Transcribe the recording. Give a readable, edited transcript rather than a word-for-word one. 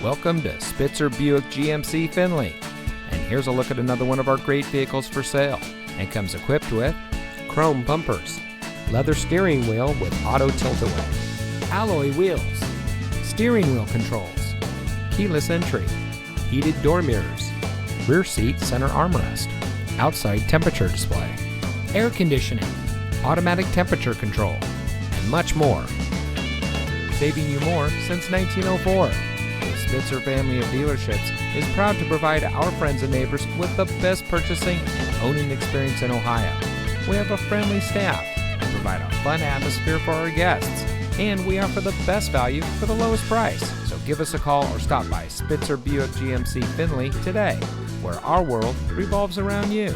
Welcome to Spitzer Buick GMC Findlay. And here's a look at another one of our great vehicles for sale. And comes equipped with chrome bumpers, leather steering wheel with auto tilt-away, alloy wheels, steering wheel controls, keyless entry, heated door mirrors, rear seat center armrest, outside temperature display, air conditioning, automatic temperature control, and much more. Saving you more since 1904. The Spitzer family of dealerships is proud to provide our friends and neighbors with the best purchasing and owning experience in Ohio. We have a friendly staff and provide a fun atmosphere for our guests, and we offer the best value for the lowest price. So give us a call or stop by Spitzer Buick GMC Findlay today, where our world revolves around you.